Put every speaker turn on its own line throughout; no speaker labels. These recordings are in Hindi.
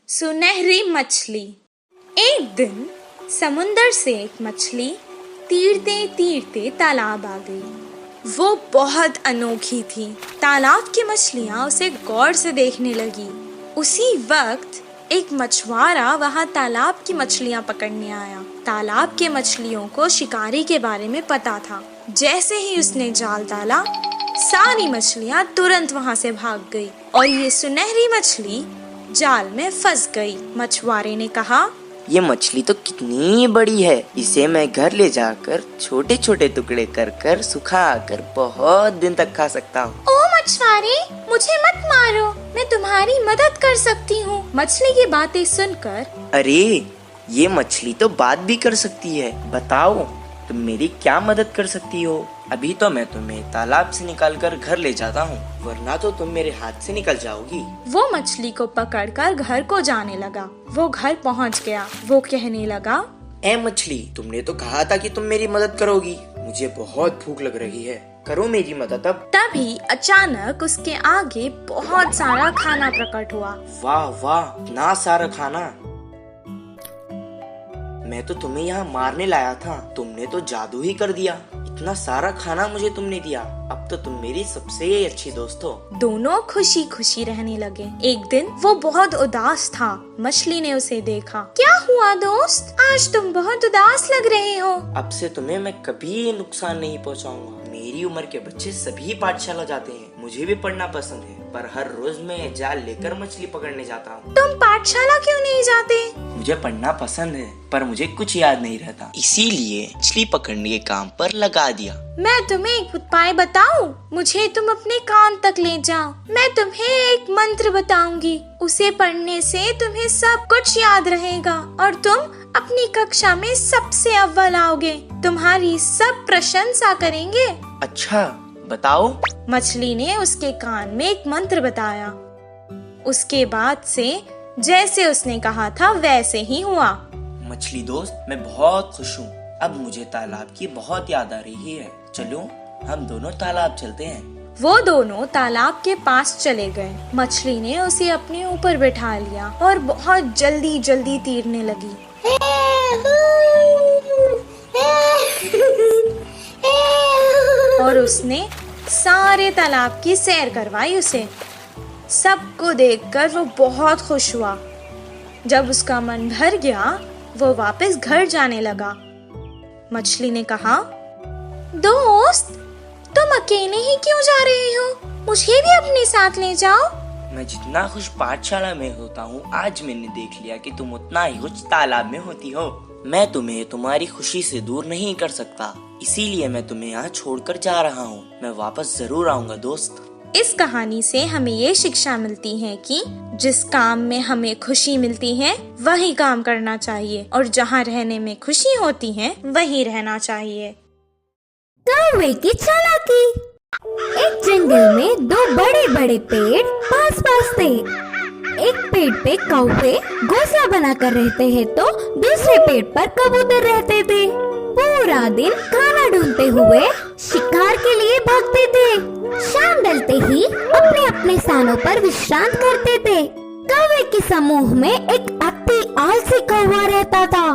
सुनहरी मछली। एक दिन समुंदर से एक मछली तीरते तीरते तालाब आ गई। वो बहुत अनोखी थी। तालाब की मछलियाँ उसे गौर से देखने लगी। उसी वक्त एक मछुआरा वहाँ तालाब की मछलियाँ पकड़ने आया। तालाब के मछलियों को शिकारी के बारे में पता था। जैसे ही उसने जाल डाला, सारी मछलियाँ तुरंत वहाँ से भाग गई और ये सुनहरी मछली जाल में फंस गई। मछुआरे ने कहा,
ये मछली तो कितनी बड़ी है, इसे मैं घर ले जाकर छोटे छोटे टुकड़े कर कर सुखा कर बहुत दिन तक खा सकता हूँ।
ओ मछुआरे, मुझे मत मारो, मैं तुम्हारी मदद कर सकती हूँ। मछली की बातें सुनकर,
अरे ये मछली तो बात भी कर सकती है, बताओ तुम मेरी क्या मदद कर सकती हो? अभी तो मैं तुम्हें तालाब से निकालकर घर ले जाता हूँ, वरना तो तुम मेरे हाथ से निकल जाओगी।
वो मछली को पकड़कर घर को जाने लगा। वो घर पहुँच गया। वो कहने लगा,
ए मछली, तुमने तो कहा था कि तुम मेरी मदद करोगी। मुझे बहुत भूख लग रही है, करो मेरी मदद अब।
तभी अचानक उसके आगे बहुत सारा खाना प्रकट हुआ।
वाह वाह, इतना सारा खाना! मैं तो तुम्हें यहाँ मारने लाया था, तुमने तो जादू ही कर दिया। इतना सारा खाना मुझे तुमने दिया, अब तो तुम मेरी सबसे अच्छी दोस्त हो।
दोनों खुशी खुशी रहने लगे। एक दिन वो बहुत उदास था। मछली ने उसे देखा। क्या हुआ दोस्त, आज तुम बहुत उदास लग रहे हो।
अब से तुम्हें मैं कभी नुकसान नहीं पहुँचाऊंगा। मेरी उम्र के बच्चे सभी पाठशाला जाते हैं, मुझे भी पढ़ना पसंद है, पर हर रोज मैं जाल लेकर मछली पकड़ने जाता हूँ।
तुम पाठशाला क्यों नहीं जाते?
मुझे पढ़ना पसंद है, पर मुझे कुछ याद नहीं रहता, इसीलिए मछली पकड़ने के काम पर लगा दिया।
मैं तुम्हें एक उपाय बताऊं? मुझे तुम अपने कान तक ले जाओ। मैं तुम्हें एक मंत्र बताऊंगी, उसे पढ़ने से तुम्हें सब कुछ याद रहेगा और तुम अपनी कक्षा में सबसे अव्वल आओगे। तुम्हारी सब प्रशंसा करेंगे।
अच्छा, बताओ।
मछली ने उसके कान में एक मंत्र बताया। उसके बाद से जैसे उसने कहा था वैसे ही हुआ।
मछली दोस्त, मैं बहुत खुश हूँ। अब मुझे तालाब की बहुत याद आ रही है। चलो हम दोनों तालाब चलते हैं।
वो दोनों तालाब के पास चले गए। मछली ने उसे अपने ऊपर बैठा लिया और बहुत जल्दी जल्दी तैरने लगी। और उसने सारे तालाब की सैर करवाई उसे। सबको देखकर वो बहुत खुश हुआ। जब उसका मन भर गया, वो वापस घर जाने लगा। मछली ने कहा, दोस्त, तुम अकेले ही क्यों जा रहे हो? मुझे भी अपने साथ ले जाओ।
मैं जितना खुश पाठशाला में होता हूँ, आज मैंने देख लिया कि तुम उतना ही खुश तालाब में होती हो। मैं तुम्हें तुम्हारी खुशी से दूर नहीं कर सकता, इसीलिए मैं तुम्हें यहाँ छोड़कर जा रहा हूँ। मैं वापस जरूर आऊँगा दोस्त।
इस कहानी से हमें ये शिक्षा मिलती है कि जिस काम में हमें खुशी मिलती है वही काम करना चाहिए और जहाँ रहने में खुशी होती है वही रहना चाहिए।
कौवे की चालाकी। एक जंगल में दो बड़े बड़े पेड़ पास पास थे। एक पेड़ पे कौवे घोंसला बनाकर रहते हैं तो दूसरे पेड़ पर कबूतर रहते थे। पूरा दिन खाना ढूंढते हुए शिकार के लिए भागते थे। शाम ढलते ही अपने अपने स्थानों पर विश्राम करते थे। कौवे के समूह में एक अति आलसी कौवा रहता था।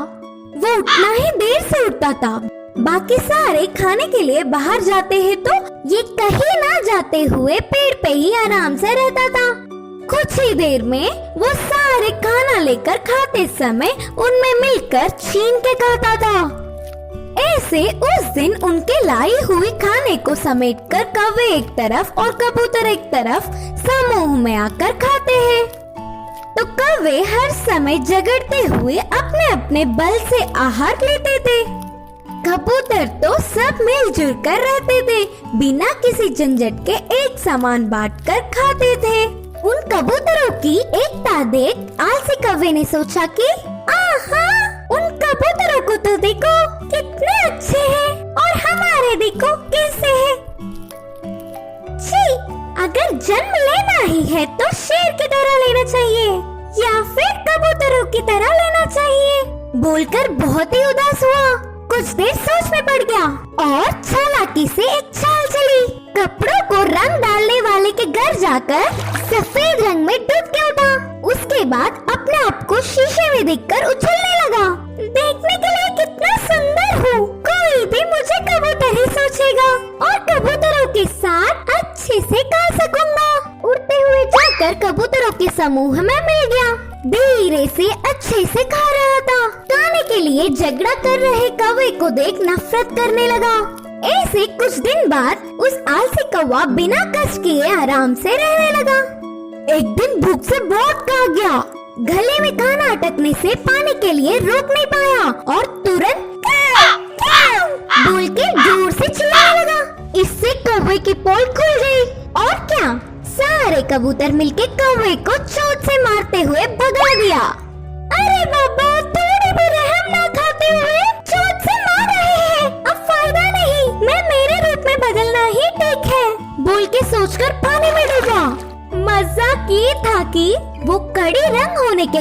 वो उतना ही देर से उठता था। बाकी सारे खाने के लिए बाहर जाते हैं तो ये कहीं ना जाते हुए पेड़ पे ही आराम से रहता था। कुछ ही देर में वो सारे खाना लेकर खाते समय उनमें मिलकर छीन के खाता था। ऐसे उस दिन उनके लाई हुई खाने को समेटकर कौवे एक तरफ और कबूतर एक तरफ समूह में आकर खाते हैं। तो कौवे हर समय झगड़ते हुए अपने अपने बल से आहार लेते थे। कबूतर तो सब मिलजुल कर रहते थे, बिना किसी झंझट के एक सामान बांटकर खाते थे। उन कबूतरों की एकता देख आलसी कौवे ने सोचा कि आहा, उन कबूतरों को तो देखो कितने अच्छे हैं और हमारे देखो कैसे हैं। छी, अगर जन्म लेना ही है तो शेर की तरह लेना चाहिए या फिर कबूतरों की तरह लेना चाहिए। बोलकर बहुत ही उदास हुआ। कुछ देर सोच में पड़ गया और चालाकी से एक चाल चली। कपड़ों को रंग डालने वाले के घर जाकर सफेद रंग में डूब के उठा। उसके बाद अपने को शीशे में देखकर उछलने लगा। देखने के लिए कितना सुंदर हूँ, कोई भी मुझे कबूतर ही सोचेगा और कबूतरों के साथ अच्छे से गा सकूंगा। उड़ते हुए जाकर कबूतरों के समूह में मिल गया। धीरे से अच्छे से खा रहा था। खाने के लिए झगड़ा कर रहे कौवे को देख नफरत करने लगा। ऐसे कुछ दिन बाद उस आलसी कौवा बिना कष्ट किए आराम से रहने लगा। एक दिन भूख से बहुत भाग गया। गले में खाना अटकने से पानी के लिए रोक नहीं पाया और तुरंत बोल के जोर से चिल्लाने लगा। इससे कौवे की पोल खुल गई और क्या, सारे कबूतर मिलके कौवे को चोट से मारते हुए भगा दिया। अरे बाबा, थोड़ी भी रहम ना खाते हुए चोट से मार रहे हैं। अब फायदा नहीं, मैं मेरे रूप में बदलना ही ठीक है, बोल के सोचकर पानी में डूबा। मजाक ये था कि वो कड़ी रंग होने के